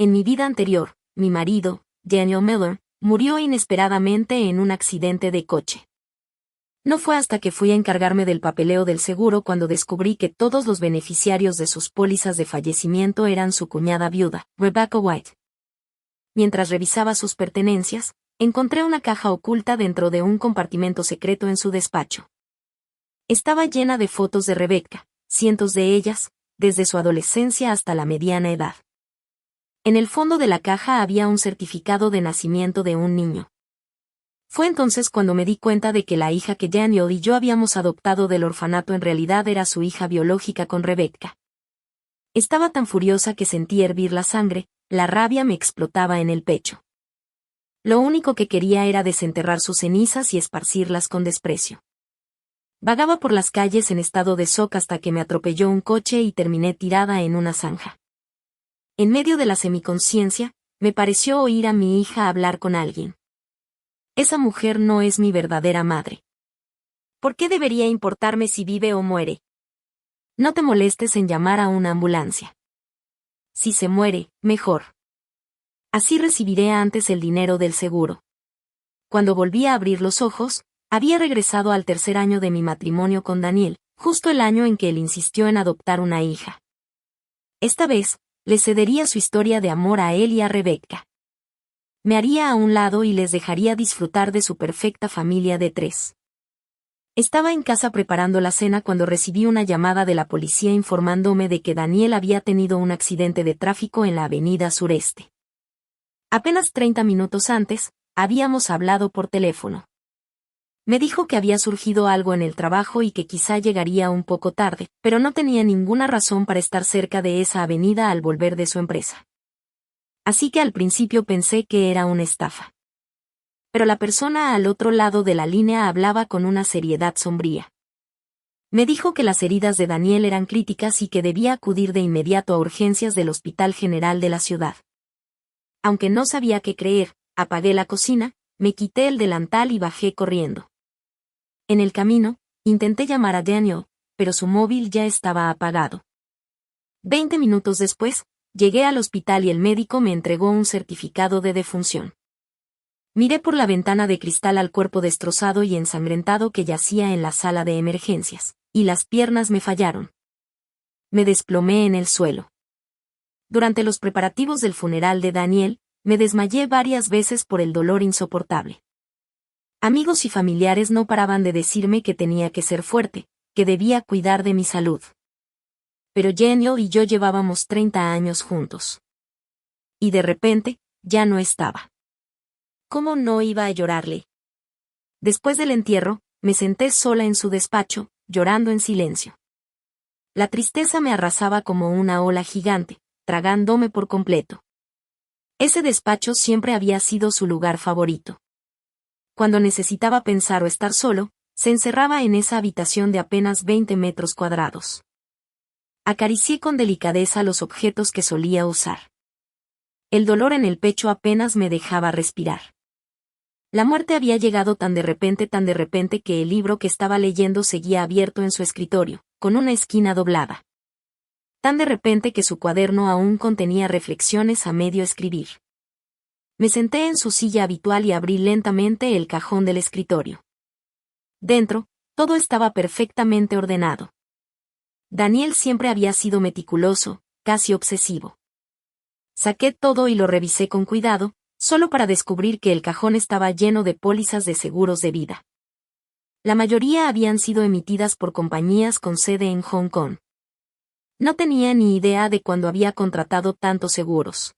En mi vida anterior, mi marido, Daniel Miller, murió inesperadamente en un accidente de coche. No fue hasta que fui a encargarme del papeleo del seguro cuando descubrí que todos los beneficiarios de sus pólizas de fallecimiento eran su cuñada viuda, Rebecca White. Mientras revisaba sus pertenencias, encontré una caja oculta dentro de un compartimento secreto en su despacho. Estaba llena de fotos de Rebecca, cientos de ellas, desde su adolescencia hasta la mediana edad. En el fondo de la caja había un certificado de nacimiento de un niño. Fue entonces cuando me di cuenta de que la hija que Daniel y yo habíamos adoptado del orfanato en realidad era su hija biológica con Rebecca. Estaba tan furiosa que sentí hervir la sangre, la rabia me explotaba en el pecho. Lo único que quería era desenterrar sus cenizas y esparcirlas con desprecio. Vagaba por las calles en estado de shock hasta que me atropelló un coche y terminé tirada en una zanja. En medio de la semiconciencia, me pareció oír a mi hija hablar con alguien. Esa mujer no es mi verdadera madre. ¿Por qué debería importarme si vive o muere? No te molestes en llamar a una ambulancia. Si se muere, mejor. Así recibiré antes el dinero del seguro. Cuando volví a abrir los ojos, había regresado al tercer año de mi matrimonio con Daniel, justo el año en que él insistió en adoptar una hija. Esta vez, le cedería su historia de amor a él y a Rebecca. Me haría a un lado y les dejaría disfrutar de su perfecta familia de 3. Estaba en casa preparando la cena cuando recibí una llamada de la policía informándome de que Daniel había tenido un accidente de tráfico en la avenida sureste. Apenas 30 minutos antes, habíamos hablado por teléfono. Me dijo que había surgido algo en el trabajo y que quizá llegaría un poco tarde, pero no tenía ninguna razón para estar cerca de esa avenida al volver de su empresa. Así que al principio pensé que era una estafa. Pero la persona al otro lado de la línea hablaba con una seriedad sombría. Me dijo que las heridas de Daniel eran críticas y que debía acudir de inmediato a urgencias del Hospital General de la ciudad. Aunque no sabía qué creer, apagué la cocina, me quité el delantal y bajé corriendo. En el camino, intenté llamar a Daniel, pero su móvil ya estaba apagado. 20 minutos después, llegué al hospital y el médico me entregó un certificado de defunción. Miré por la ventana de cristal al cuerpo destrozado y ensangrentado que yacía en la sala de emergencias, y las piernas me fallaron. Me desplomé en el suelo. Durante los preparativos del funeral de Daniel, me desmayé varias veces por el dolor insoportable. Amigos y familiares no paraban de decirme que tenía que ser fuerte, que debía cuidar de mi salud. Pero Daniel y yo llevábamos 30 años juntos. Y de repente, ya no estaba. ¿Cómo no iba a llorarle? Después del entierro, me senté sola en su despacho, llorando en silencio. La tristeza me arrasaba como una ola gigante, tragándome por completo. Ese despacho siempre había sido su lugar favorito. Cuando necesitaba pensar o estar solo, se encerraba en esa habitación de apenas 20 metros cuadrados. Acaricié con delicadeza los objetos que solía usar. El dolor en el pecho apenas me dejaba respirar. La muerte había llegado tan de repente que el libro que estaba leyendo seguía abierto en su escritorio, con una esquina doblada. Tan de repente que su cuaderno aún contenía reflexiones a medio escribir. Me senté en su silla habitual y abrí lentamente el cajón del escritorio. Dentro, todo estaba perfectamente ordenado. Daniel siempre había sido meticuloso, casi obsesivo. Saqué todo y lo revisé con cuidado, solo para descubrir que el cajón estaba lleno de pólizas de seguros de vida. La mayoría habían sido emitidas por compañías con sede en Hong Kong. No tenía ni idea de cuándo había contratado tantos seguros.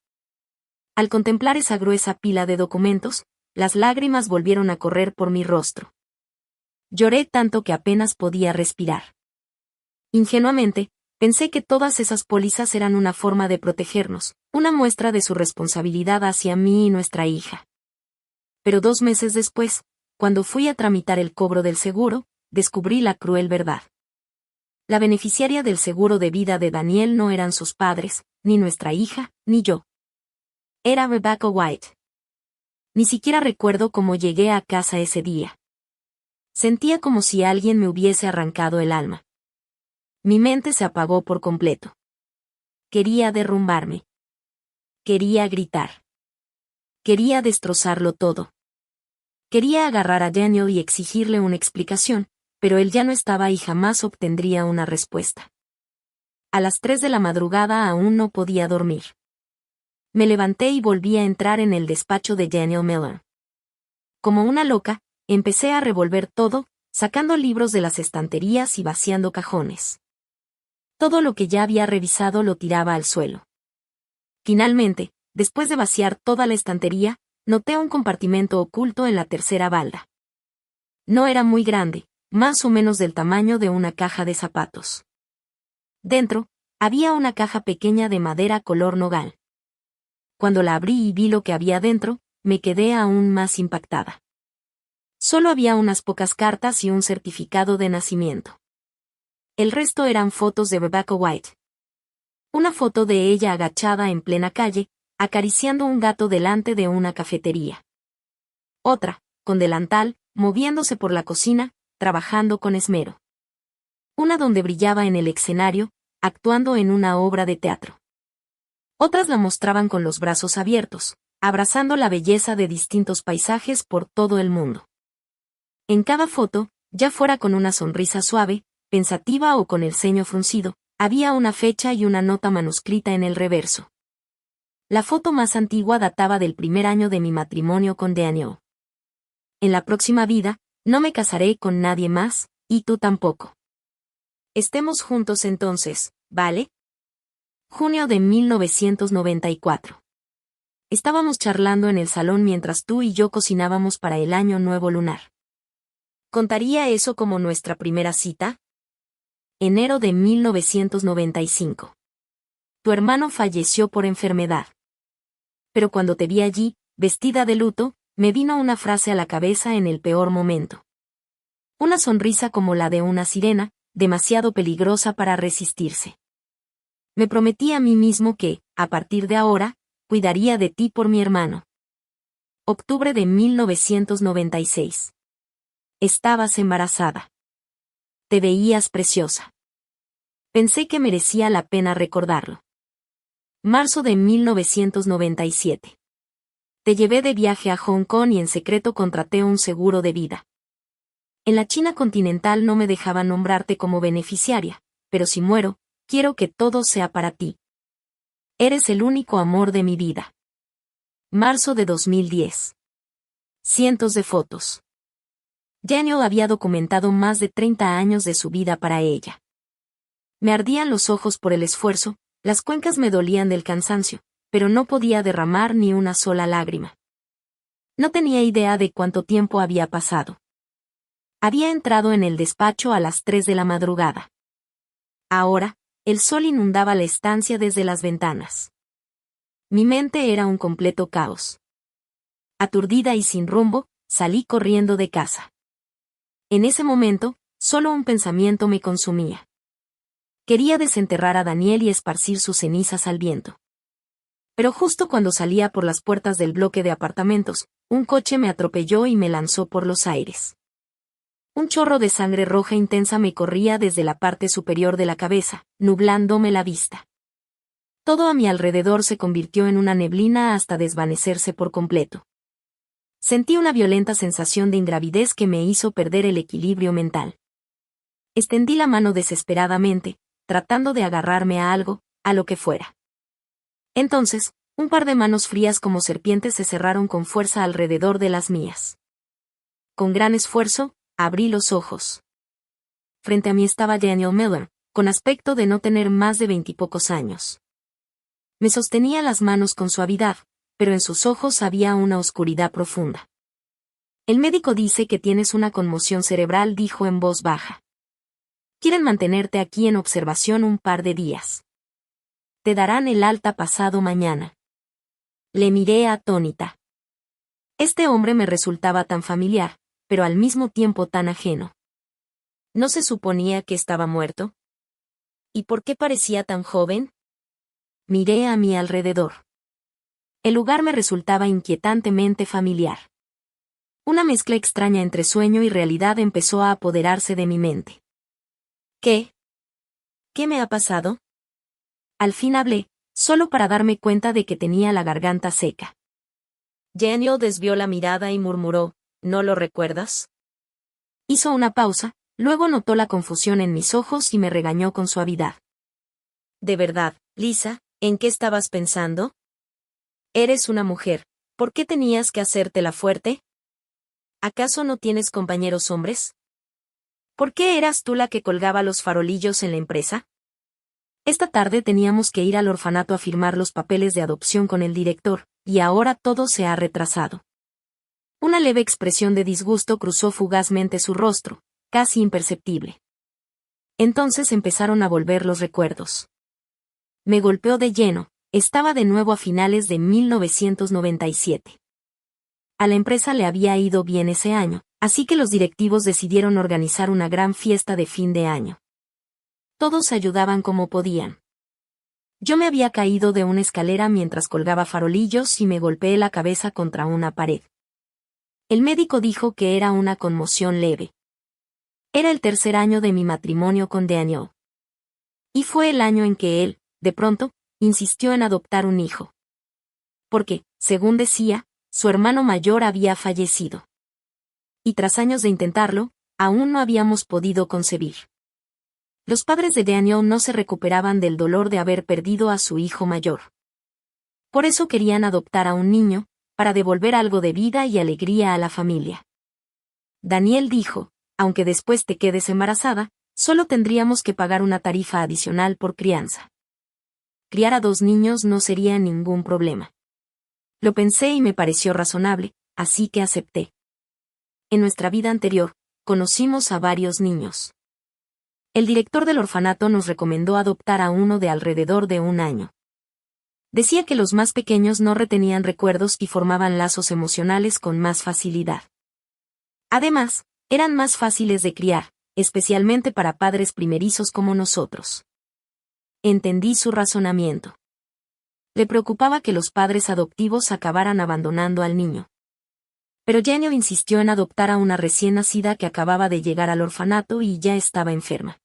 Al contemplar esa gruesa pila de documentos, las lágrimas volvieron a correr por mi rostro. Lloré tanto que apenas podía respirar. Ingenuamente, pensé que todas esas pólizas eran una forma de protegernos, una muestra de su responsabilidad hacia mí y nuestra hija. Pero 2 meses después, cuando fui a tramitar el cobro del seguro, descubrí la cruel verdad. La beneficiaria del seguro de vida de Daniel no eran sus padres, ni nuestra hija, ni yo. Era Rebecca White. Ni siquiera recuerdo cómo llegué a casa ese día. Sentía como si alguien me hubiese arrancado el alma. Mi mente se apagó por completo. Quería derrumbarme. Quería gritar. Quería destrozarlo todo. Quería agarrar a Daniel y exigirle una explicación, pero él ya no estaba y jamás obtendría una respuesta. A las 3 de la madrugada aún no podía dormir. Me levanté y volví a entrar en el despacho de Daniel Miller. Como una loca, empecé a revolver todo, sacando libros de las estanterías y vaciando cajones. Todo lo que ya había revisado lo tiraba al suelo. Finalmente, después de vaciar toda la estantería, noté un compartimento oculto en la tercera balda. No era muy grande, más o menos del tamaño de una caja de zapatos. Dentro, había una caja pequeña de madera color nogal. Cuando la abrí y vi lo que había dentro, me quedé aún más impactada. Solo había unas pocas cartas y un certificado de nacimiento. El resto eran fotos de Rebecca White. Una foto de ella agachada en plena calle, acariciando un gato delante de una cafetería. Otra, con delantal, moviéndose por la cocina, trabajando con esmero. Una donde brillaba en el escenario, actuando en una obra de teatro. Otras la mostraban con los brazos abiertos, abrazando la belleza de distintos paisajes por todo el mundo. En cada foto, ya fuera con una sonrisa suave, pensativa o con el ceño fruncido, había una fecha y una nota manuscrita en el reverso. La foto más antigua databa del primer año de mi matrimonio con Daniel. En la próxima vida, no me casaré con nadie más, y tú tampoco. Estemos juntos entonces, ¿vale? Junio de 1994. Estábamos charlando en el salón mientras tú y yo cocinábamos para el año nuevo lunar. ¿Contaría eso como nuestra primera cita? Enero de 1995. Tu hermano falleció por enfermedad. Pero cuando te vi allí, vestida de luto, me vino una frase a la cabeza en el peor momento. Una sonrisa como la de una sirena, demasiado peligrosa para resistirse. Me prometí a mí mismo que, a partir de ahora, cuidaría de ti por mi hermano. Octubre de 1996. Estabas embarazada. Te veías preciosa. Pensé que merecía la pena recordarlo. Marzo de 1997. Te llevé de viaje a Hong Kong y en secreto contraté un seguro de vida. En la China continental no me dejaban nombrarte como beneficiaria, pero si muero, quiero que todo sea para ti. Eres el único amor de mi vida. Marzo de 2010. Cientos de fotos. Daniel había documentado más de 30 años de su vida para ella. Me ardían los ojos por el esfuerzo, las cuencas me dolían del cansancio, pero no podía derramar ni una sola lágrima. No tenía idea de cuánto tiempo había pasado. Había entrado en el despacho a las 3 de la madrugada. Ahora, el sol inundaba la estancia desde las ventanas. Mi mente era un completo caos. Aturdida y sin rumbo, salí corriendo de casa. En ese momento, solo un pensamiento me consumía. Quería desenterrar a Daniel y esparcir sus cenizas al viento. Pero justo cuando salía por las puertas del bloque de apartamentos, un coche me atropelló y me lanzó por los aires. Un chorro de sangre roja intensa me corría desde la parte superior de la cabeza, nublándome la vista. Todo a mi alrededor se convirtió en una neblina hasta desvanecerse por completo. Sentí una violenta sensación de ingravidez que me hizo perder el equilibrio mental. Extendí la mano desesperadamente, tratando de agarrarme a algo, a lo que fuera. Entonces, un par de manos frías como serpientes se cerraron con fuerza alrededor de las mías. Con gran esfuerzo, abrí los ojos. Frente a mí estaba Daniel Miller, con aspecto de no tener más de 20 y pocos años. Me sostenía las manos con suavidad, pero en sus ojos había una oscuridad profunda. El médico dice que tienes una conmoción cerebral, dijo en voz baja. Quieren mantenerte aquí en observación un par de días. Te darán el alta pasado mañana. Le miré atónita. Este hombre me resultaba tan familiar, pero al mismo tiempo tan ajeno. ¿No se suponía que estaba muerto? ¿Y por qué parecía tan joven? Miré a mi alrededor. El lugar me resultaba inquietantemente familiar. Una mezcla extraña entre sueño y realidad empezó a apoderarse de mi mente. ¿Qué? ¿Qué me ha pasado? Al fin hablé, solo para darme cuenta de que tenía la garganta seca. Daniel desvió la mirada y murmuró, ¿no lo recuerdas? Hizo una pausa, luego notó la confusión en mis ojos y me regañó con suavidad. De verdad, Lisa, ¿en qué estabas pensando? Eres una mujer, ¿por qué tenías que hacértela fuerte? ¿Acaso no tienes compañeros hombres? ¿Por qué eras tú la que colgaba los farolillos en la empresa? Esta tarde teníamos que ir al orfanato a firmar los papeles de adopción con el director, y ahora todo se ha retrasado. Una leve expresión de disgusto cruzó fugazmente su rostro, casi imperceptible. Entonces empezaron a volver los recuerdos. Me golpeó de lleno, estaba de nuevo a finales de 1997. A la empresa le había ido bien ese año, así que los directivos decidieron organizar una gran fiesta de fin de año. Todos ayudaban como podían. Yo me había caído de una escalera mientras colgaba farolillos y me golpeé la cabeza contra una pared. El médico dijo que era una conmoción leve. Era el tercer año de mi matrimonio con Daniel. Y fue el año en que él, de pronto, insistió en adoptar un hijo. Porque, según decía, su hermano mayor había fallecido. Y tras años de intentarlo, aún no habíamos podido concebir. Los padres de Daniel no se recuperaban del dolor de haber perdido a su hijo mayor. Por eso querían adoptar a un niño, para devolver algo de vida y alegría a la familia. Daniel dijo, aunque después te quedes embarazada, solo tendríamos que pagar una tarifa adicional por crianza. Criar a 2 niños no sería ningún problema. Lo pensé y me pareció razonable, así que acepté. En nuestra vida anterior, conocimos a varios niños. El director del orfanato nos recomendó adoptar a uno de alrededor de 1 año. Decía que los más pequeños no retenían recuerdos y formaban lazos emocionales con más facilidad. Además, eran más fáciles de criar, especialmente para padres primerizos como nosotros. Entendí su razonamiento. Le preocupaba que los padres adoptivos acabaran abandonando al niño. Pero Daniel insistió en adoptar a una recién nacida que acababa de llegar al orfanato y ya estaba enferma.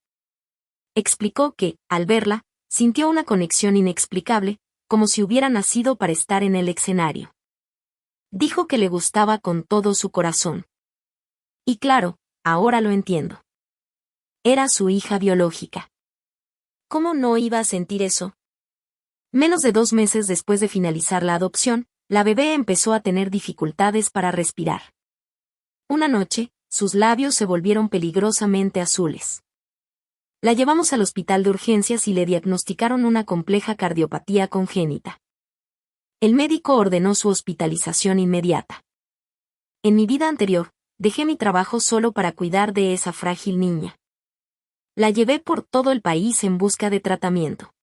Explicó que, al verla, sintió una conexión inexplicable, como si hubiera nacido para estar en el escenario. Dijo que le gustaba con todo su corazón. Y claro, ahora lo entiendo. Era su hija biológica. ¿Cómo no iba a sentir eso? Menos de 2 meses después de finalizar la adopción, la bebé empezó a tener dificultades para respirar. Una noche, sus labios se volvieron peligrosamente azules. La llevamos al hospital de urgencias y le diagnosticaron una compleja cardiopatía congénita. El médico ordenó su hospitalización inmediata. En mi vida anterior, dejé mi trabajo solo para cuidar de esa frágil niña. La llevé por todo el país en busca de tratamiento.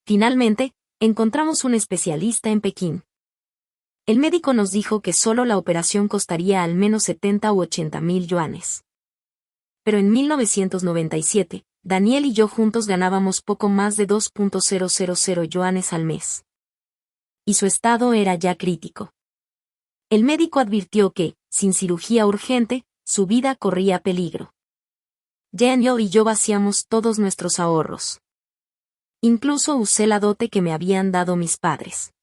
Finalmente, encontramos un especialista en Pekín. El médico nos dijo que solo la operación costaría al menos 70 u 80 mil yuanes. Pero en 1997, Daniel y yo juntos ganábamos poco más de 2.000 yuanes al mes. Y su estado era ya crítico. El médico advirtió que, sin cirugía urgente, su vida corría peligro. Daniel y yo vaciamos todos nuestros ahorros. Incluso usé la dote que me habían dado mis padres.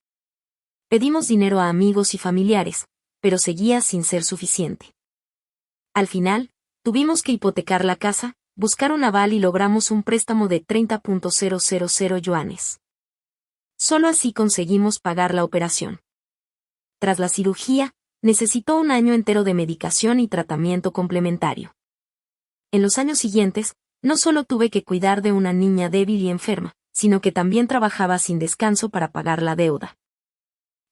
Pedimos dinero a amigos y familiares, pero seguía sin ser suficiente. Al final, tuvimos que hipotecar la casa, buscar un aval y logramos un préstamo de 30.000 yuanes. Solo así conseguimos pagar la operación. Tras la cirugía, necesitó 1 año entero de medicación y tratamiento complementario. En los años siguientes, no solo tuve que cuidar de una niña débil y enferma, sino que también trabajaba sin descanso para pagar la deuda.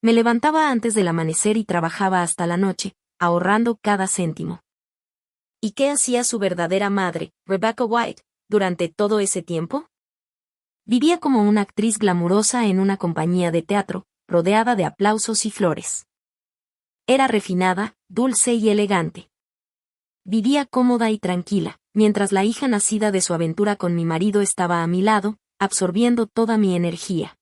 Me levantaba antes del amanecer y trabajaba hasta la noche, ahorrando cada céntimo. ¿Y qué hacía su verdadera madre, Rebecca White, durante todo ese tiempo? Vivía como una actriz glamurosa en una compañía de teatro, rodeada de aplausos y flores. Era refinada, dulce y elegante. Vivía cómoda y tranquila, mientras la hija nacida de su aventura con mi marido estaba a mi lado, absorbiendo toda mi energía.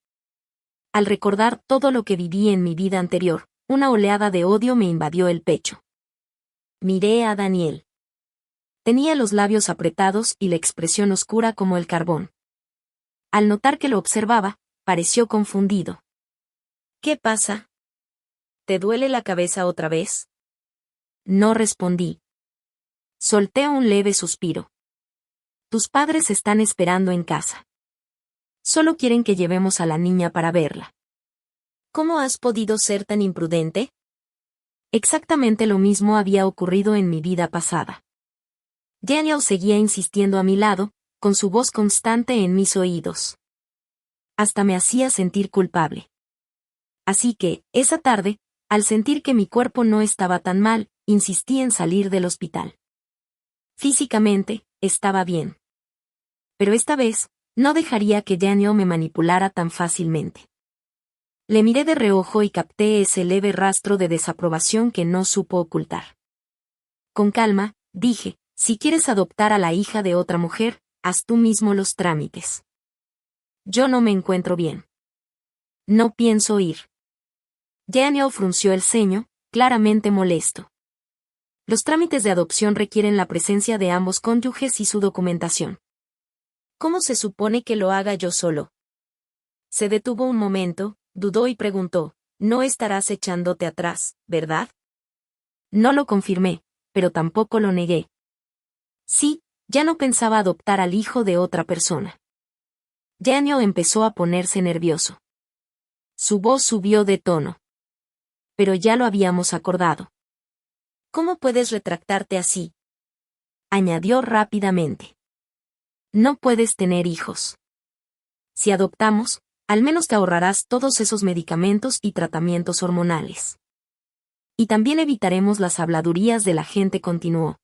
Al recordar todo lo que viví en mi vida anterior, una oleada de odio me invadió el pecho. Miré a Daniel. Tenía los labios apretados y la expresión oscura como el carbón. Al notar que lo observaba, pareció confundido. ¿Qué pasa? ¿Te duele la cabeza otra vez? No respondí. Solté un leve suspiro. Tus padres están esperando en casa. Solo quieren que llevemos a la niña para verla. ¿Cómo has podido ser tan imprudente? Exactamente lo mismo había ocurrido en mi vida pasada. Daniel seguía insistiendo a mi lado, con su voz constante en mis oídos. Hasta me hacía sentir culpable. Así que, esa tarde, al sentir que mi cuerpo no estaba tan mal, insistí en salir del hospital. Físicamente, estaba bien. Pero esta vez, no dejaría que Daniel me manipulara tan fácilmente. Le miré de reojo y capté ese leve rastro de desaprobación que no supo ocultar. Con calma, dije, si quieres adoptar a la hija de otra mujer, haz tú mismo los trámites. Yo no me encuentro bien. No pienso ir. Daniel frunció el ceño, claramente molesto. Los trámites de adopción requieren la presencia de ambos cónyuges y su documentación. ¿Cómo se supone que lo haga yo solo? Se detuvo un momento, dudó y preguntó, no estarás echándote atrás, ¿verdad? No lo confirmé, pero tampoco lo negué. Sí, ya no pensaba adoptar al hijo de otra persona. Daniel empezó a ponerse nervioso. Su voz subió de tono. Pero ya lo habíamos acordado. ¿Cómo puedes retractarte así? Añadió rápidamente. No puedes tener hijos. Si adoptamos, al menos te ahorrarás todos esos medicamentos y tratamientos hormonales. Y también evitaremos las habladurías de la gente, continuó.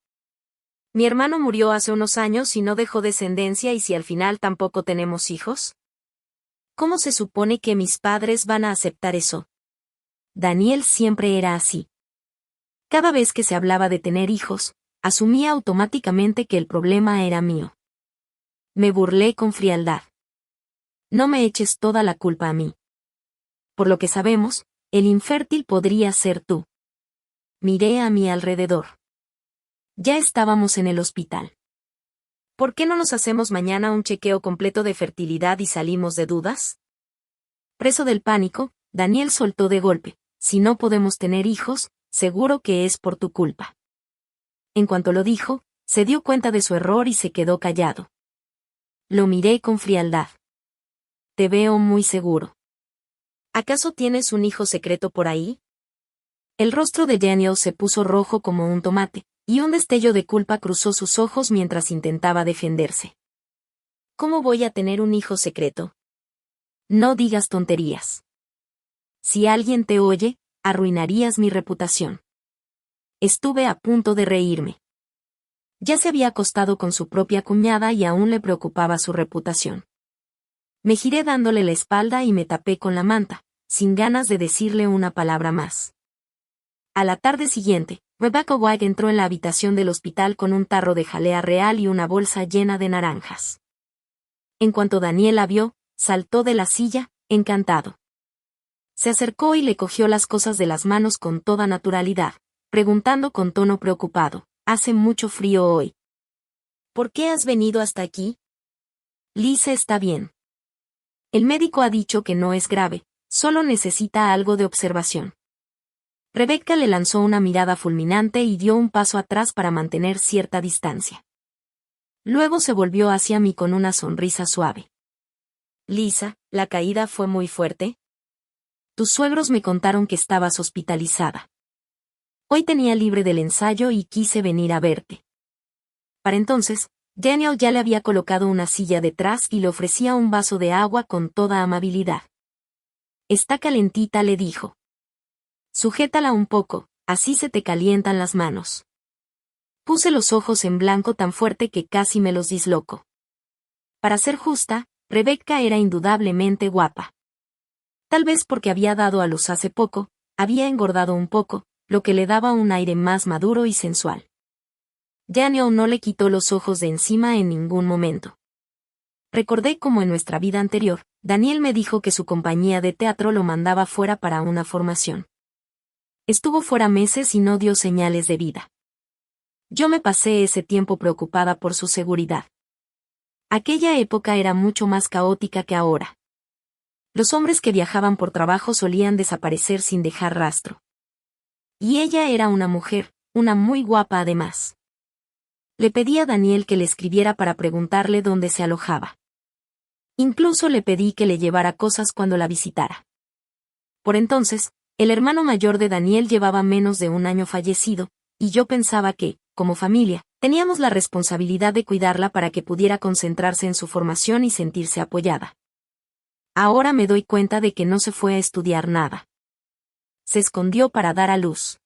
Mi hermano murió hace unos años y no dejó descendencia, y si al final tampoco tenemos hijos. ¿Cómo se supone que mis padres van a aceptar eso? Daniel siempre era así. Cada vez que se hablaba de tener hijos, asumía automáticamente que el problema era mío. Me burlé con frialdad. No me eches toda la culpa a mí. Por lo que sabemos, el infértil podría ser tú. Miré a mi alrededor. Ya estábamos en el hospital. ¿Por qué no nos hacemos mañana un chequeo completo de fertilidad y salimos de dudas? Preso del pánico, Daniel soltó de golpe, si no podemos tener hijos, seguro que es por tu culpa. En cuanto lo dijo, se dio cuenta de su error y se quedó callado. Lo miré con frialdad. Te veo muy seguro. ¿Acaso tienes un hijo secreto por ahí? El rostro de Daniel se puso rojo como un tomate, y un destello de culpa cruzó sus ojos mientras intentaba defenderse. ¿Cómo voy a tener un hijo secreto? No digas tonterías. Si alguien te oye, arruinarías mi reputación. Estuve a punto de reírme. Ya se había acostado con su propia cuñada y aún le preocupaba su reputación. Me giré dándole la espalda y me tapé con la manta, sin ganas de decirle una palabra más. A la tarde siguiente, Rebecca White entró en la habitación del hospital con un tarro de jalea real y una bolsa llena de naranjas. En cuanto Daniel la vio, saltó de la silla, encantado. Se acercó y le cogió las cosas de las manos con toda naturalidad, preguntando con tono preocupado, ¿hace mucho frío hoy? ¿Por qué has venido hasta aquí? Lisa está bien. El médico ha dicho que no es grave, solo necesita algo de observación. Rebecca le lanzó una mirada fulminante y dio un paso atrás para mantener cierta distancia. Luego se volvió hacia mí con una sonrisa suave. Lisa, ¿la caída fue muy fuerte? Tus suegros me contaron que estabas hospitalizada. Hoy tenía libre del ensayo y quise venir a verte. Para entonces, Daniel ya le había colocado una silla detrás y le ofrecía un vaso de agua con toda amabilidad. Está calentita, le dijo. Sujétala un poco, así se te calientan las manos. Puse los ojos en blanco tan fuerte que casi me los disloco. Para ser justa, Rebecca era indudablemente guapa. Tal vez porque había dado a luz hace poco, había engordado un poco, lo que le daba un aire más maduro y sensual. Daniel no le quitó los ojos de encima en ningún momento. Recordé cómo en nuestra vida anterior, Daniel me dijo que su compañía de teatro lo mandaba fuera para una formación. Estuvo fuera meses y no dio señales de vida. Yo me pasé ese tiempo preocupada por su seguridad. Aquella época era mucho más caótica que ahora. Los hombres que viajaban por trabajo solían desaparecer sin dejar rastro. Y ella era una mujer, una muy guapa además. Le pedí a Daniel que le escribiera para preguntarle dónde se alojaba. Incluso le pedí que le llevara cosas cuando la visitara. Por entonces, el hermano mayor de Daniel llevaba menos de un año fallecido, y yo pensaba que, como familia, teníamos la responsabilidad de cuidarla para que pudiera concentrarse en su formación y sentirse apoyada. Ahora me doy cuenta de que no se fue a estudiar nada. Se escondió para dar a luz.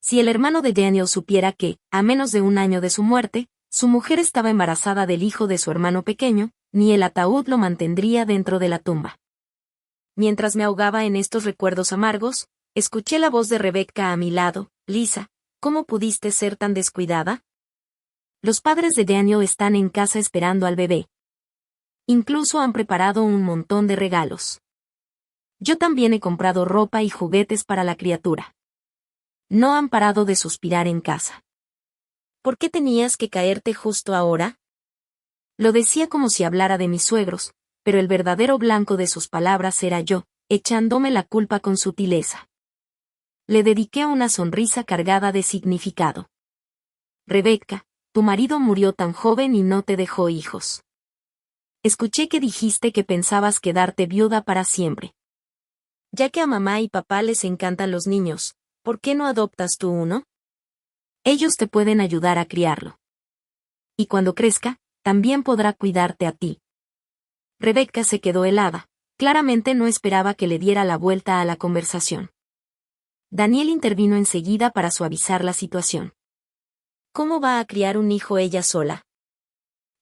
Si el hermano de Daniel supiera que, a menos de un año de su muerte, su mujer estaba embarazada del hijo de su hermano pequeño, ni el ataúd lo mantendría dentro de la tumba. Mientras me ahogaba en estos recuerdos amargos, escuché la voz de Rebecca a mi lado. Lisa, ¿cómo pudiste ser tan descuidada? Los padres de Daniel están en casa esperando al bebé. Incluso han preparado un montón de regalos. Yo también he comprado ropa y juguetes para la criatura. No han parado de suspirar en casa. ¿Por qué tenías que caerte justo ahora? Lo decía como si hablara de mis suegros, pero el verdadero blanco de sus palabras era yo, echándome la culpa con sutileza. Le dediqué una sonrisa cargada de significado. Rebecca, tu marido murió tan joven y no te dejó hijos. Escuché que dijiste que pensabas quedarte viuda para siempre. Ya que a mamá y papá les encantan los niños, ¿por qué no adoptas tú uno? Ellos te pueden ayudar a criarlo. Y cuando crezca, también podrá cuidarte a ti. Rebecca se quedó helada, claramente no esperaba que le diera la vuelta a la conversación. Daniel intervino enseguida para suavizar la situación. ¿Cómo va a criar un hijo ella sola?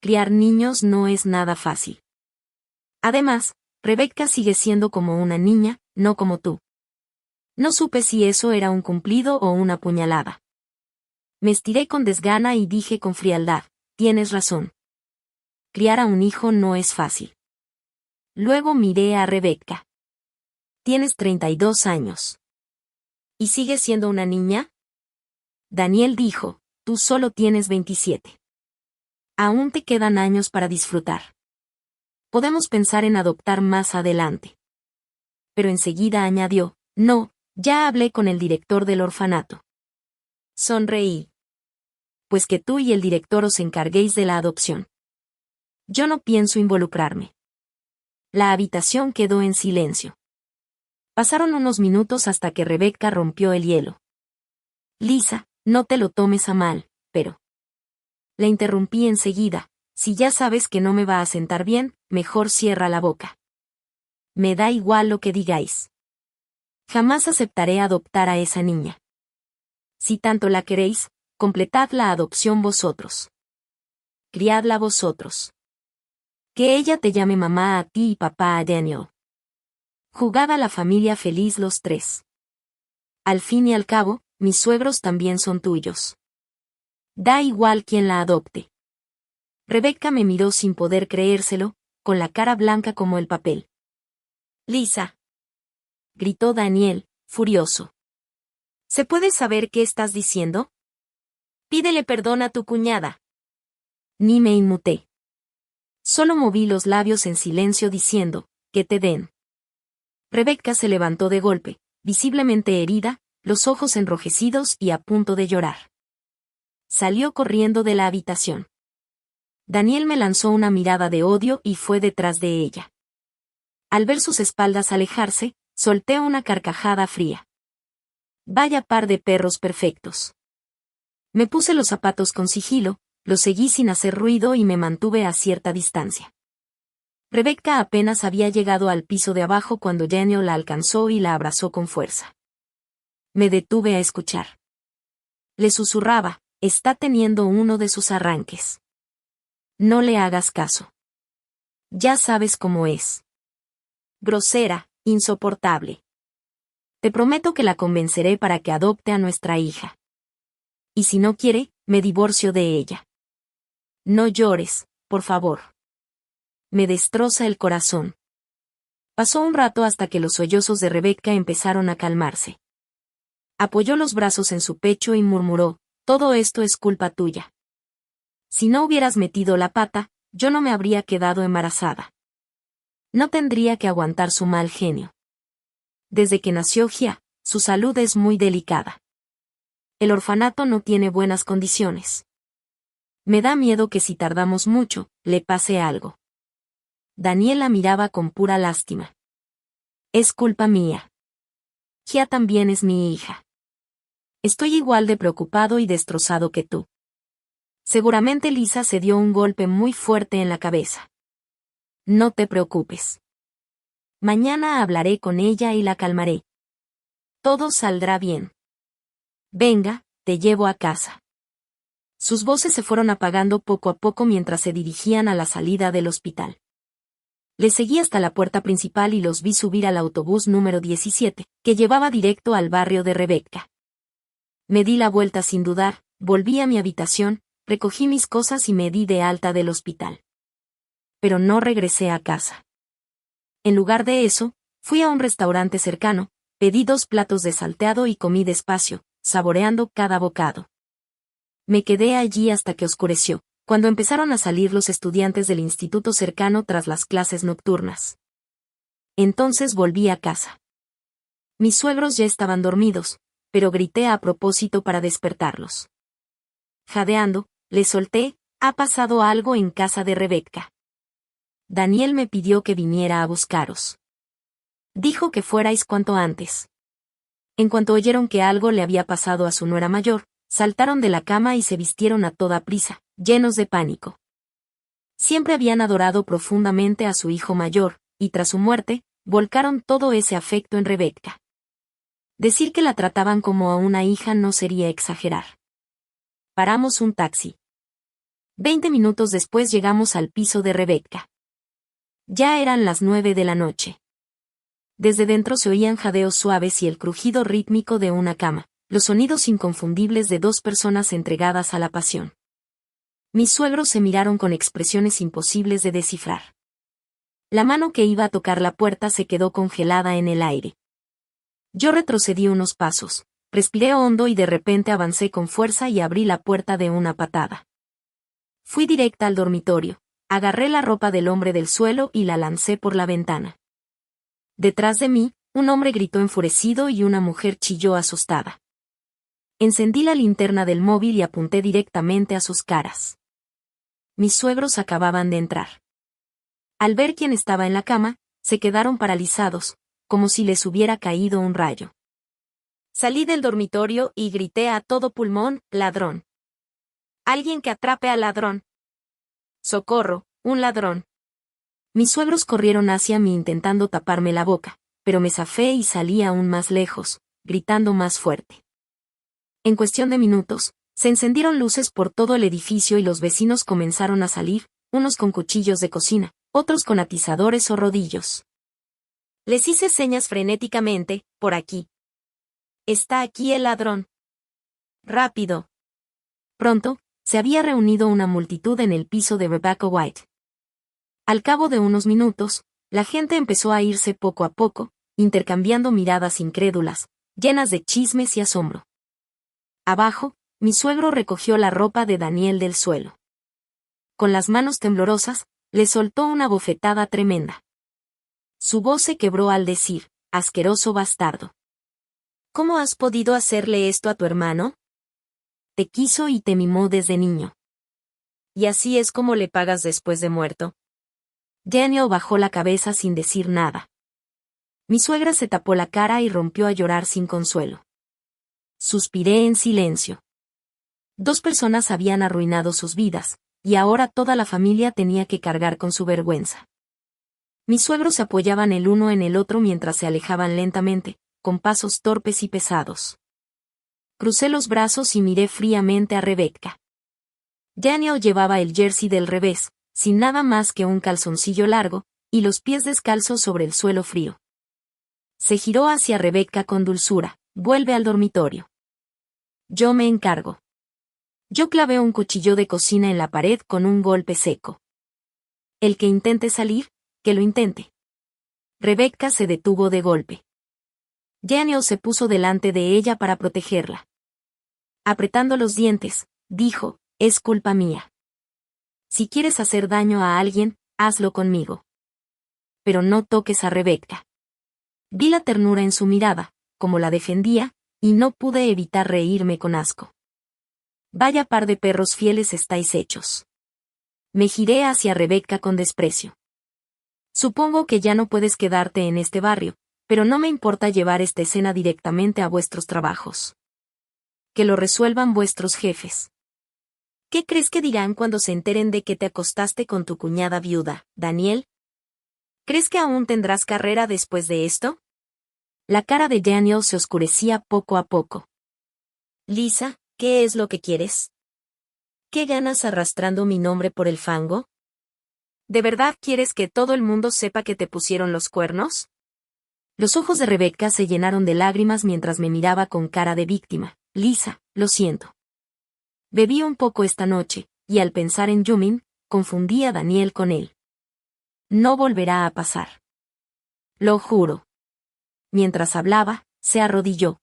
Criar niños no es nada fácil. Además, Rebecca sigue siendo como una niña, no como tú. No supe si eso era un cumplido o una puñalada. Me estiré con desgana y dije con frialdad, tienes razón. Criar a un hijo no es fácil. Luego miré a Rebecca. Tienes 32 años. ¿Y sigues siendo una niña? Daniel dijo, tú solo tienes 27. Aún te quedan años para disfrutar. Podemos pensar en adoptar más adelante. Pero enseguida añadió, no, ya hablé con el director del orfanato. Sonreí. Pues que tú y el director os encarguéis de la adopción. Yo no pienso involucrarme. La habitación quedó en silencio. Pasaron unos minutos hasta que Rebecca rompió el hielo. Lisa, no te lo tomes a mal, pero... Le interrumpí enseguida, si ya sabes que no me va a sentar bien, mejor cierra la boca. Me da igual lo que digáis. Jamás aceptaré adoptar a esa niña. Si tanto la queréis, completad la adopción vosotros. Criadla vosotros. Que ella te llame mamá a ti y papá a Daniel. Jugad a la familia feliz los tres. Al fin y al cabo, mis suegros también son tuyos. Da igual quién la adopte. Rebecca me miró sin poder creérselo, con la cara blanca como el papel. Lisa. Gritó Daniel, furioso. ¿Se puede saber qué estás diciendo? Pídele perdón a tu cuñada. Ni me inmuté. Solo moví los labios en silencio diciendo, que te den. Rebecca se levantó de golpe, visiblemente herida, los ojos enrojecidos y a punto de llorar. Salió corriendo de la habitación. Daniel me lanzó una mirada de odio y fue detrás de ella. Al ver sus espaldas alejarse, solté una carcajada fría. Vaya par de perros perfectos. Me puse los zapatos con sigilo, los seguí sin hacer ruido y me mantuve a cierta distancia. Rebecca apenas había llegado al piso de abajo cuando Daniel la alcanzó y la abrazó con fuerza. Me detuve a escuchar. Le susurraba, está teniendo uno de sus arranques. No le hagas caso. Ya sabes cómo es. Grosera, insoportable. Te prometo que la convenceré para que adopte a nuestra hija. Y si no quiere, me divorcio de ella. No llores, por favor. Me destroza el corazón. Pasó un rato hasta que los sollozos de Rebecca empezaron a calmarse. Apoyó los brazos en su pecho y murmuró, todo esto es culpa tuya. Si no hubieras metido la pata, yo no me habría quedado embarazada. No tendría que aguantar su mal genio. Desde que nació Gia, su salud es muy delicada. El orfanato no tiene buenas condiciones. Me da miedo que si tardamos mucho, le pase algo. Daniel la miraba con pura lástima. Es culpa mía. Gia también es mi hija. Estoy igual de preocupado y destrozado que tú. Seguramente Lisa se dio un golpe muy fuerte en la cabeza. No te preocupes. Mañana hablaré con ella y la calmaré. Todo saldrá bien. Venga, te llevo a casa. Sus voces se fueron apagando poco a poco mientras se dirigían a la salida del hospital. Les seguí hasta la puerta principal y los vi subir al autobús número 17, que llevaba directo al barrio de Rebecca. Me di la vuelta sin dudar, volví a mi habitación, recogí mis cosas y me di de alta del hospital. Pero no regresé a casa. En lugar de eso, fui a un restaurante cercano, pedí 2 platos de salteado y comí despacio, saboreando cada bocado. Me quedé allí hasta que oscureció, cuando empezaron a salir los estudiantes del instituto cercano tras las clases nocturnas. Entonces volví a casa. Mis suegros ya estaban dormidos, pero grité a propósito para despertarlos. Jadeando, les solté, ha pasado algo en casa de Rebecca. Daniel me pidió que viniera a buscaros. Dijo que fuerais cuanto antes. En cuanto oyeron que algo le había pasado a su nuera mayor, saltaron de la cama y se vistieron a toda prisa, llenos de pánico. Siempre habían adorado profundamente a su hijo mayor, y tras su muerte, volcaron todo ese afecto en Rebecca. Decir que la trataban como a una hija no sería exagerar. Paramos un taxi. 20 minutos después llegamos al piso de Rebecca. Ya eran las 9 de la noche. Desde dentro se oían jadeos suaves y el crujido rítmico de una cama, los sonidos inconfundibles de 2 personas entregadas a la pasión. Mis suegros se miraron con expresiones imposibles de descifrar. La mano que iba a tocar la puerta se quedó congelada en el aire. Yo retrocedí unos pasos, respiré hondo y de repente avancé con fuerza y abrí la puerta de una patada. Fui directa al dormitorio, agarré la ropa del hombre del suelo y la lancé por la ventana. Detrás de mí, un hombre gritó enfurecido y una mujer chilló asustada. Encendí la linterna del móvil y apunté directamente a sus caras. Mis suegros acababan de entrar. Al ver quién estaba en la cama, se quedaron paralizados, como si les hubiera caído un rayo. Salí del dormitorio y grité a todo pulmón, ladrón. Alguien que atrape al ladrón. Socorro, un ladrón. Mis suegros corrieron hacia mí intentando taparme la boca, pero me zafé y salí aún más lejos, gritando más fuerte. En cuestión de minutos, se encendieron luces por todo el edificio y los vecinos comenzaron a salir, unos con cuchillos de cocina, otros con atizadores o rodillos. Les hice señas frenéticamente, por aquí. Está aquí el ladrón. Rápido. Pronto, se había reunido una multitud en el piso de Rebecca White. Al cabo de unos minutos, la gente empezó a irse poco a poco, intercambiando miradas incrédulas, llenas de chismes y asombro. Abajo, mi suegro recogió la ropa de Daniel del suelo. Con las manos temblorosas, le soltó una bofetada tremenda. Su voz se quebró al decir, asqueroso bastardo. ¿Cómo has podido hacerle esto a tu hermano? Te quiso y te mimó desde niño. ¿Y así es como le pagas después de muerto? Daniel bajó la cabeza sin decir nada. Mi suegra se tapó la cara y rompió a llorar sin consuelo. Suspiré en silencio. 2 personas habían arruinado sus vidas, y ahora toda la familia tenía que cargar con su vergüenza. Mis suegros se apoyaban el uno en el otro mientras se alejaban lentamente, con pasos torpes y pesados. Crucé los brazos y miré fríamente a Rebecca. Daniel llevaba el jersey del revés, sin nada más que un calzoncillo largo, y los pies descalzos sobre el suelo frío. Se giró hacia Rebecca con dulzura, vuelve al dormitorio. Yo me encargo. Yo clavé un cuchillo de cocina en la pared con un golpe seco. El que intente salir, que lo intente. Rebecca se detuvo de golpe. Daniel se puso delante de ella para protegerla. Apretando los dientes, dijo, es culpa mía. Si quieres hacer daño a alguien, hazlo conmigo. pero no toques a Rebecca. Vi la ternura en su mirada, como la defendía, y no pude evitar reírme con asco. Vaya par de perros fieles estáis hechos. Me giré hacia Rebecca con desprecio. Supongo que ya no puedes quedarte en este barrio, pero no me importa llevar esta escena directamente a vuestros trabajos. Que lo resuelvan vuestros jefes. ¿Qué crees que dirán cuando se enteren de que te acostaste con tu cuñada viuda, Daniel? ¿Crees que aún tendrás carrera después de esto? La cara de Daniel se oscurecía poco a poco. Lisa, ¿qué es lo que quieres? ¿Qué ganas arrastrando mi nombre por el fango? ¿De verdad quieres que todo el mundo sepa que te pusieron los cuernos? Los ojos de Rebecca se llenaron de lágrimas mientras me miraba con cara de víctima. Lisa, lo siento. Bebí un poco esta noche, y al pensar en Yumin, confundí a Daniel con él. No volverá a pasar. Lo juro. Mientras hablaba, se arrodilló.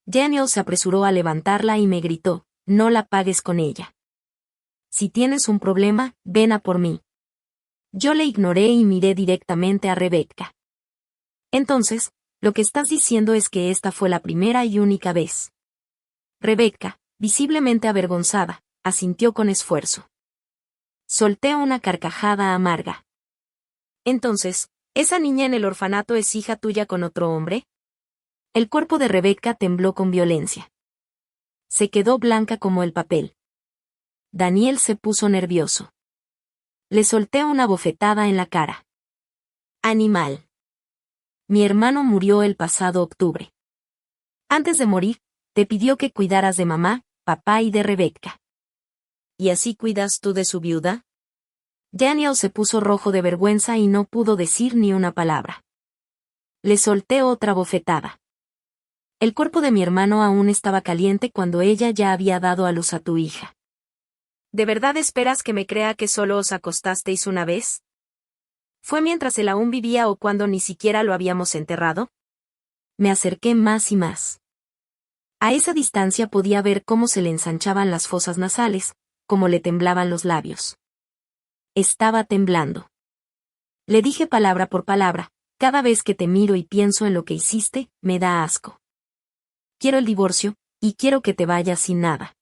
Daniel se apresuró a levantarla y me gritó, no la pagues con ella. Si tienes un problema, ven a por mí. Yo le ignoré y miré directamente a Rebecca. Entonces, lo que estás diciendo es que esta fue la primera y única vez. Rebecca, visiblemente avergonzada, asintió con esfuerzo. Solté una carcajada amarga. Entonces, ¿esa niña en el orfanato es hija tuya con otro hombre? El cuerpo de Rebecca tembló con violencia. Se quedó blanca como el papel. Daniel se puso nervioso. Le solté una bofetada en la cara. Animal. Mi hermano murió el pasado octubre. Antes de morir, te pidió que cuidaras de mamá, papá y de Rebecca. ¿Y así cuidas tú de su viuda? Daniel se puso rojo de vergüenza y no pudo decir ni una palabra. Le solté otra bofetada. El cuerpo de mi hermano aún estaba caliente cuando ella ya había dado a luz a tu hija. ¿De verdad esperas que me crea que solo os acostasteis una vez? ¿Fue mientras él aún vivía o cuando ni siquiera lo habíamos enterrado? Me acerqué más y más. A esa distancia podía ver cómo se le ensanchaban las fosas nasales, cómo le temblaban los labios. Estaba temblando. Le dije palabra por palabra, cada vez que te miro y pienso en lo que hiciste, me da asco. Quiero el divorcio, y quiero que te vayas sin nada.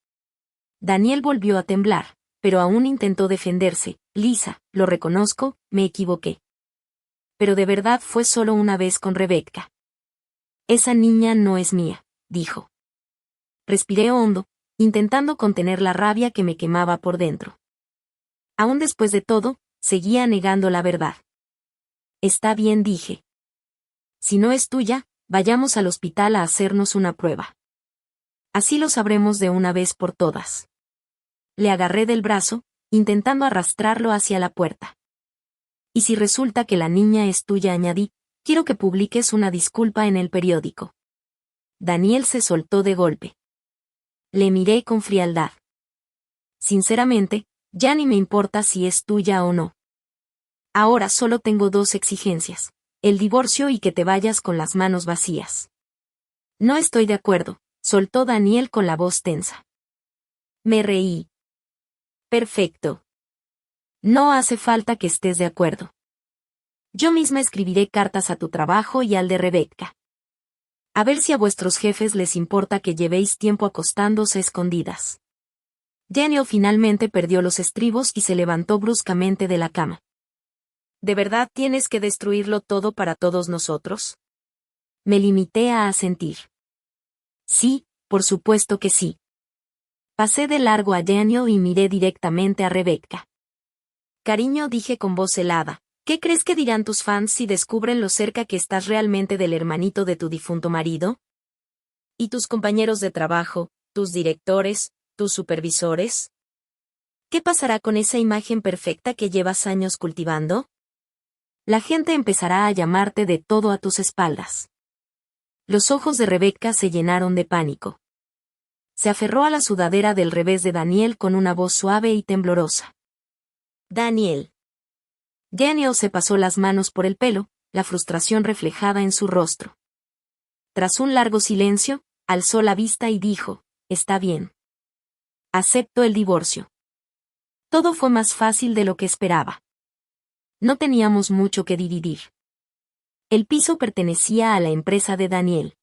Daniel volvió a temblar, pero aún intentó defenderse. Lisa, lo reconozco, me equivoqué. Pero de verdad fue solo una vez con Rebecca. Esa niña no es mía, dijo. Respiré hondo, intentando contener la rabia que me quemaba por dentro. Aún después de todo, seguía negando la verdad. Está bien, dije. Si no es tuya, vayamos al hospital a hacernos una prueba. Así lo sabremos de una vez por todas. Le agarré del brazo, intentando arrastrarlo hacia la puerta. Y si resulta que la niña es tuya, añadí, quiero que publiques una disculpa en el periódico. Daniel se soltó de golpe. Le miré con frialdad. Sinceramente, ya ni me importa si es tuya o no. Ahora solo tengo dos exigencias, el divorcio y que te vayas con las manos vacías. No estoy de acuerdo, soltó Daniel con la voz tensa. Me reí. Perfecto. No hace falta que estés de acuerdo. Yo misma escribiré cartas a tu trabajo y al de Rebecca. A ver si a vuestros jefes les importa que llevéis tiempo acostándose escondidas. Daniel finalmente perdió los estribos y se levantó bruscamente de la cama. ¿De verdad tienes que destruirlo todo para todos nosotros? Me limité a asentir. Sí, por supuesto que sí. Pasé de largo a Daniel y miré directamente a Rebecca. Cariño, dije con voz helada, ¿qué crees que dirán tus fans si descubren lo cerca que estás realmente del hermanito de tu difunto marido? ¿Y tus compañeros de trabajo, tus directores, tus supervisores? ¿Qué pasará con esa imagen perfecta que llevas años cultivando? La gente empezará a llamarte de todo a tus espaldas. Los ojos de Rebecca se llenaron de pánico. Se aferró a la sudadera del revés de Daniel con una voz suave y temblorosa. Daniel. Daniel se pasó las manos por el pelo, la frustración reflejada en su rostro. Tras un largo silencio, alzó la vista y dijo, está bien. Acepto el divorcio. Todo fue más fácil de lo que esperaba. no teníamos mucho que dividir. El piso pertenecía a la empresa de Daniel.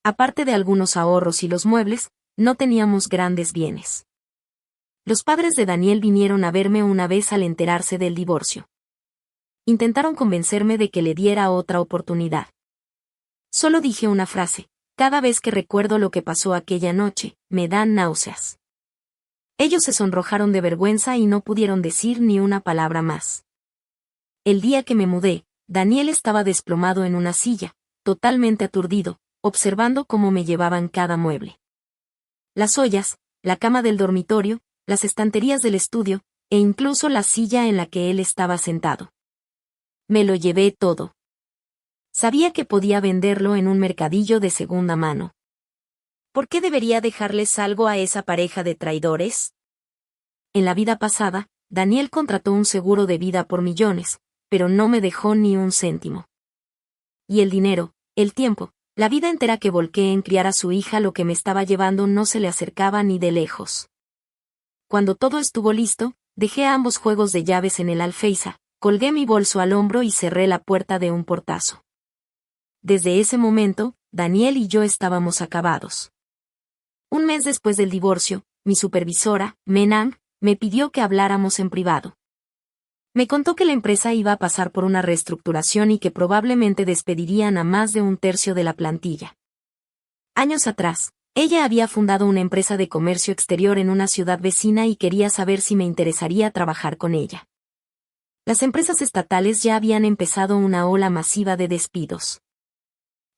Aparte de algunos ahorros y los muebles, no teníamos grandes bienes. Los padres de Daniel vinieron a verme una vez al enterarse del divorcio. Intentaron convencerme de que le diera otra oportunidad. Solo dije una frase: cada vez que recuerdo lo que pasó aquella noche, me dan náuseas. Ellos se sonrojaron de vergüenza y no pudieron decir ni una palabra más. El día que me mudé, Daniel estaba desplomado en una silla, totalmente aturdido, observando cómo me llevaban cada mueble. Las ollas, la cama del dormitorio, las estanterías del estudio, e incluso la silla en la que él estaba sentado. Me lo llevé todo. Sabía que podía venderlo en un mercadillo de segunda mano. ¿Por qué debería dejarles algo a esa pareja de traidores? En la vida pasada, Daniel contrató un seguro de vida por millones, pero no me dejó ni un céntimo. Y el dinero, el tiempo, la vida entera que volqué en criar a su hija, lo que me estaba llevando no se le acercaba ni de lejos. Cuando todo estuvo listo, dejé ambos juegos de llaves en el alféizar, colgué mi bolso al hombro y cerré la puerta de un portazo. Desde ese momento, Daniel y yo estábamos acabados. Un mes después del divorcio, mi supervisora, Menang, me pidió que habláramos en privado. Me contó que la empresa iba a pasar por una reestructuración y que probablemente despedirían a más de un tercio de la plantilla. Años atrás, ella había fundado una empresa de comercio exterior en una ciudad vecina y quería saber si me interesaría trabajar con ella. Las empresas estatales ya habían empezado una ola masiva de despidos.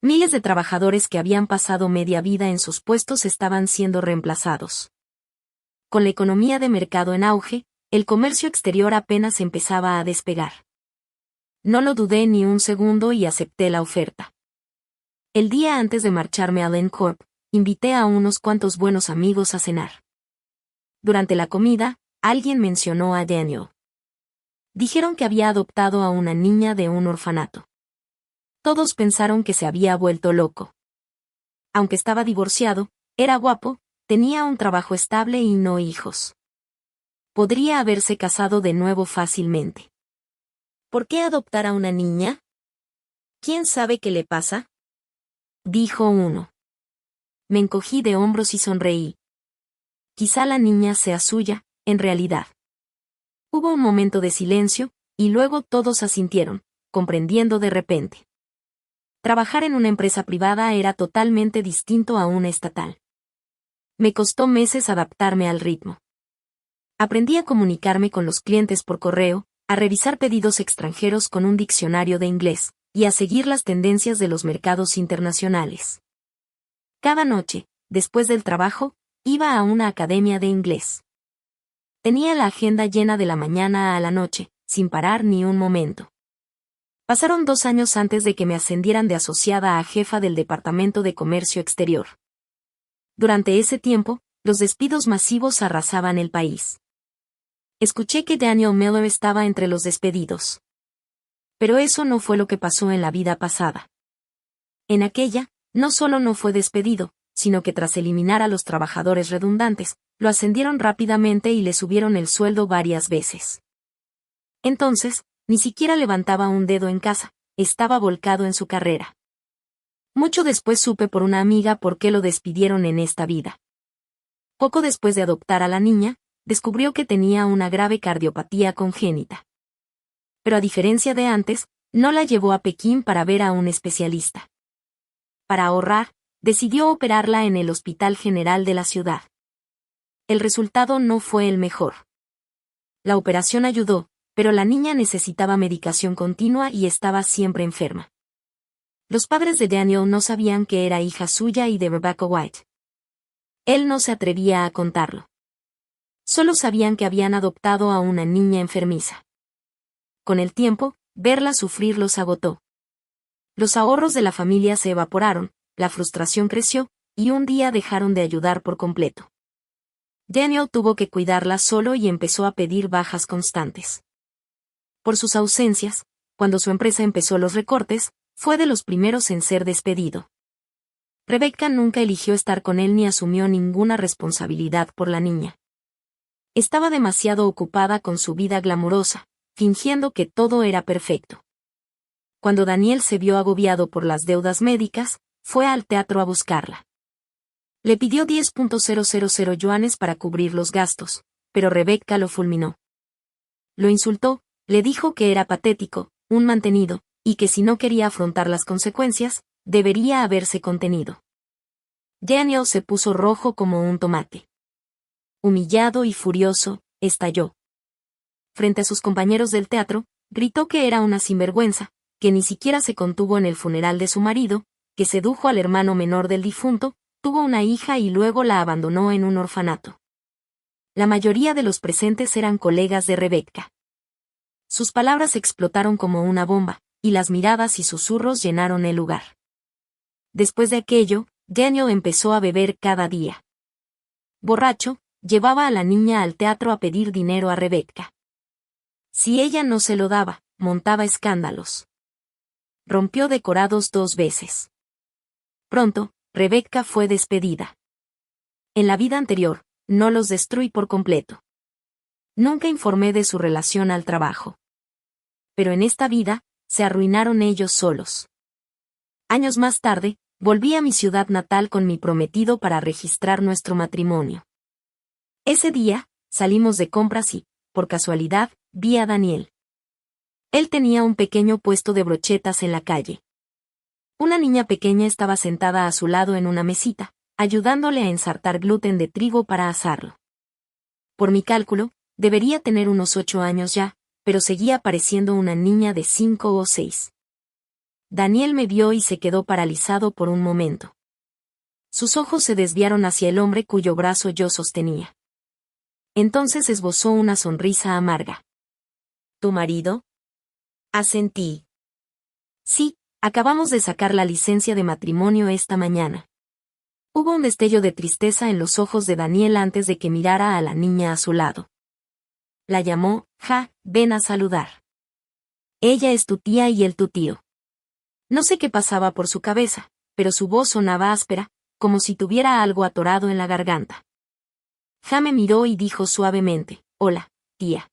Miles de trabajadores que habían pasado media vida en sus puestos estaban siendo reemplazados. Con la economía de mercado en auge, el comercio exterior apenas empezaba a despegar. No lo dudé ni un segundo y acepté la oferta. El día antes de marcharme a LenCorp, invité a unos cuantos buenos amigos a cenar. Durante la comida, alguien mencionó a Daniel. Dijeron que había adoptado a una niña de un orfanato. Todos pensaron que se había vuelto loco. Aunque estaba divorciado, era guapo, tenía un trabajo estable y no hijos. Podría haberse casado de nuevo fácilmente. ¿Por qué adoptar a una niña? ¿Quién sabe qué le pasa?, dijo uno. Me encogí de hombros y sonreí. Quizá la niña sea suya, en realidad. Hubo un momento de silencio, y luego todos asintieron, comprendiendo de repente. Trabajar en una empresa privada era totalmente distinto a una estatal. Me costó meses adaptarme al ritmo. Aprendí a comunicarme con los clientes por correo, a revisar pedidos extranjeros con un diccionario de inglés, y a seguir las tendencias de los mercados internacionales. Cada noche, después del trabajo, iba a una academia de inglés. Tenía la agenda llena de la mañana a la noche, sin parar ni un momento. Pasaron 2 años antes de que me ascendieran de asociada a jefa del Departamento de Comercio Exterior. Durante ese tiempo, los despidos masivos arrasaban el país. Escuché que Daniel Miller estaba entre los despedidos. Pero eso no fue lo que pasó en la vida pasada. En aquella, no solo no fue despedido, sino que tras eliminar a los trabajadores redundantes, lo ascendieron rápidamente y le subieron el sueldo varias veces. Entonces, ni siquiera levantaba un dedo en casa, estaba volcado en su carrera. Mucho después supe por una amiga por qué lo despidieron en esta vida. Poco después de adoptar a la niña, descubrió que tenía una grave cardiopatía congénita. Pero a diferencia de antes, no la llevó a Pekín para ver a un especialista. Para ahorrar, decidió operarla en el Hospital General de la ciudad. El resultado no fue el mejor. La operación ayudó, pero la niña necesitaba medicación continua y estaba siempre enferma. Los padres de Daniel no sabían que era hija suya y de Rebecca White. Él no se atrevía a contarlo. Solo sabían que habían adoptado a una niña enfermiza. Con el tiempo, verla sufrir los agotó. Los ahorros de la familia se evaporaron, la frustración creció, y un día dejaron de ayudar por completo. Daniel tuvo que cuidarla solo y empezó a pedir bajas constantes. Por sus ausencias, cuando su empresa empezó los recortes, fue de los primeros en ser despedido. Rebecca nunca eligió estar con él ni asumió ninguna responsabilidad por la niña. Estaba demasiado ocupada con su vida glamurosa, fingiendo que todo era perfecto. Cuando Daniel se vio agobiado por las deudas médicas, fue al teatro a buscarla. Le pidió 10.000 yuanes para cubrir los gastos, pero Rebecca lo fulminó. Lo insultó, le dijo que era patético, un mantenido, y que si no quería afrontar las consecuencias, debería haberse contenido. Daniel se puso rojo como un tomate. Humillado y furioso, estalló. Frente a sus compañeros del teatro, gritó que era una sinvergüenza, que ni siquiera se contuvo en el funeral de su marido, que sedujo al hermano menor del difunto, tuvo una hija y luego la abandonó en un orfanato. La mayoría de los presentes eran colegas de Rebecca. Sus palabras explotaron como una bomba, y las miradas y susurros llenaron el lugar. Después de aquello, Daniel empezó a beber cada día. Borracho, llevaba a la niña al teatro a pedir dinero a Rebecca. Si ella no se lo daba, montaba escándalos. Rompió decorados 2 veces. Pronto, Rebecca fue despedida. En la vida anterior, no los destruí por completo. Nunca informé de su relación al trabajo. Pero en esta vida, se arruinaron ellos solos. Años más tarde, volví a mi ciudad natal con mi prometido para registrar nuestro matrimonio. Ese día, salimos de compras y, por casualidad, vi a Daniel. Él tenía un pequeño puesto de brochetas en la calle. Una niña pequeña estaba sentada a su lado en una mesita, ayudándole a ensartar gluten de trigo para asarlo. Por mi cálculo, debería tener unos 8 años ya, pero seguía pareciendo una niña de 5 o 6. Daniel me vio y se quedó paralizado por un momento. Sus ojos se desviaron hacia el hombre cuyo brazo yo sostenía. Entonces esbozó una sonrisa amarga. ¿Tu marido? Asentí. Sí, acabamos de sacar la licencia de matrimonio esta mañana. Hubo un destello de tristeza en los ojos de Daniel antes de que mirara a la niña a su lado. La llamó, ven a saludar. Ella es tu tía y él tu tío. No sé qué pasaba por su cabeza, pero su voz sonaba áspera, como si tuviera algo atorado en la garganta. Me miró y dijo suavemente, hola, tía.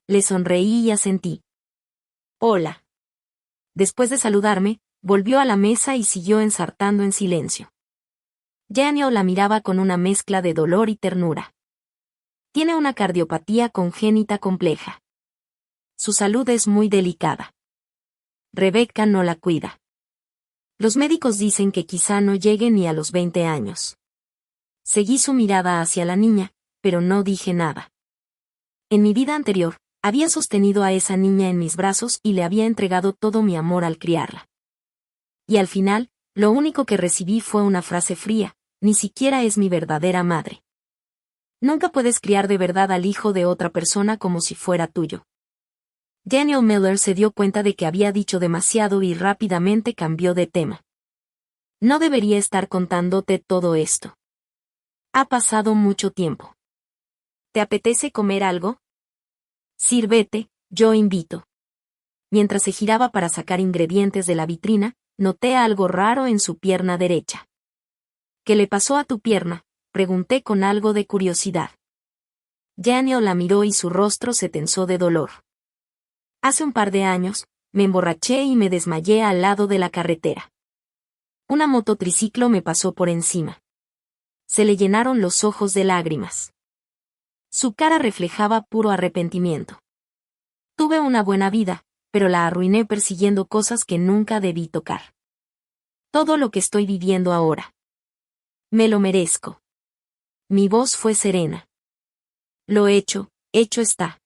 Le sonreí y asentí. Hola. Después de saludarme, volvió a la mesa y siguió ensartando en silencio. Daniel la miraba con una mezcla de dolor y ternura. Tiene una cardiopatía congénita compleja. Su salud es muy delicada. Rebecca no la cuida. Los médicos dicen que quizá no llegue ni a los 20 años. Seguí su mirada hacia la niña, pero no dije nada. En mi vida anterior, había sostenido a esa niña en mis brazos y le había entregado todo mi amor al criarla. Y al final, lo único que recibí fue una frase fría, ni siquiera es mi verdadera madre. Nunca puedes criar de verdad al hijo de otra persona como si fuera tuyo. Daniel Miller se dio cuenta de que había dicho demasiado y rápidamente cambió de tema. No debería estar contándote todo esto. Ha pasado mucho tiempo. ¿Te apetece comer algo? Sírvete, yo invito. Mientras se giraba para sacar ingredientes de la vitrina, noté algo raro en su pierna derecha. ¿Qué le pasó a tu pierna?, pregunté con algo de curiosidad. Daniel la miró y su rostro se tensó de dolor. Hace un par de años, me emborraché y me desmayé al lado de la carretera. Una mototriciclo me pasó por encima. Se le llenaron los ojos de lágrimas. Su cara reflejaba puro arrepentimiento. Tuve una buena vida, pero la arruiné persiguiendo cosas que nunca debí tocar. Todo lo que estoy viviendo ahora. Me lo merezco. Mi voz fue serena. Lo hecho está.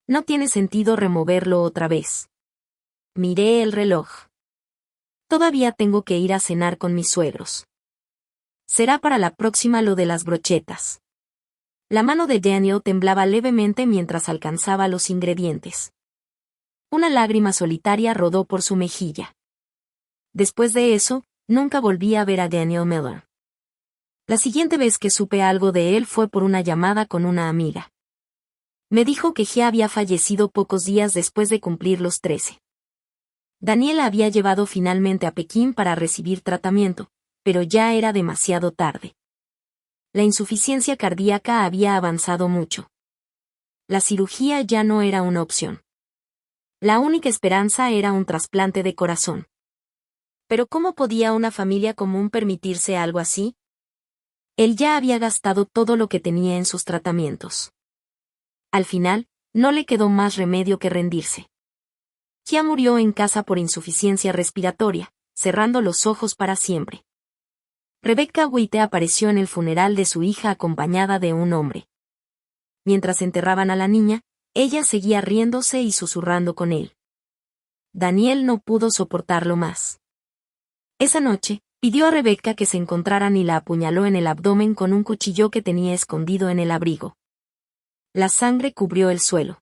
No tiene sentido removerlo otra vez. Miré el reloj. Todavía tengo que ir a cenar con mis suegros. Será para la próxima lo de las brochetas. La mano de Daniel temblaba levemente mientras alcanzaba los ingredientes. Una lágrima solitaria rodó por su mejilla. Después de eso, nunca volví a ver a Daniel Miller. La siguiente vez que supe algo de él fue por una llamada con una amiga. Me dijo que Gia había fallecido pocos días después de cumplir los 13. Daniel la había llevado finalmente a Pekín para recibir tratamiento, pero ya era demasiado tarde. La insuficiencia cardíaca había avanzado mucho. la cirugía ya no era una opción. La única esperanza era un trasplante de corazón. Pero ¿cómo podía una familia común permitirse algo así? Él ya había gastado todo lo que tenía en sus tratamientos. Al final, no le quedó más remedio que rendirse. Kia murió en casa por insuficiencia respiratoria, cerrando los ojos para siempre. Rebecca White apareció en el funeral de su hija acompañada de un hombre. Mientras enterraban a la niña, ella seguía riéndose y susurrando con él. Daniel no pudo soportarlo más. Esa noche, pidió a Rebecca que se encontraran y la apuñaló en el abdomen con un cuchillo que tenía escondido en el abrigo. La sangre cubrió el suelo.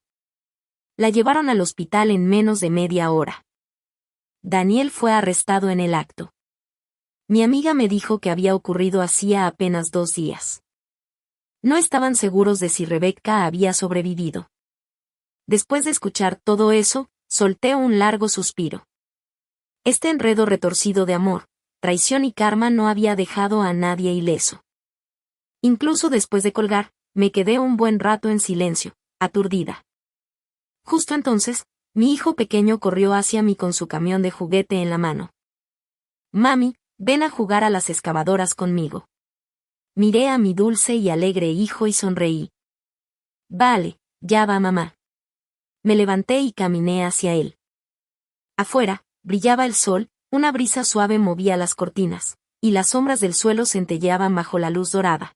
La llevaron al hospital en menos de media hora. Daniel fue arrestado en el acto. Mi amiga me dijo que había ocurrido hacía apenas 2 días. No estaban seguros de si Rebecca había sobrevivido. Después de escuchar todo eso, solté un largo suspiro. Este enredo retorcido de amor, traición y karma no había dejado a nadie ileso. Incluso después de colgar, me quedé un buen rato en silencio, aturdida. Justo entonces, mi hijo pequeño corrió hacia mí con su camión de juguete en la mano. Mami, ven a jugar a las excavadoras conmigo. Miré a mi dulce y alegre hijo y sonreí. Vale, ya va mamá. Me levanté y caminé hacia él. Afuera, brillaba el sol, una brisa suave movía las cortinas, y las sombras del suelo centelleaban bajo la luz dorada.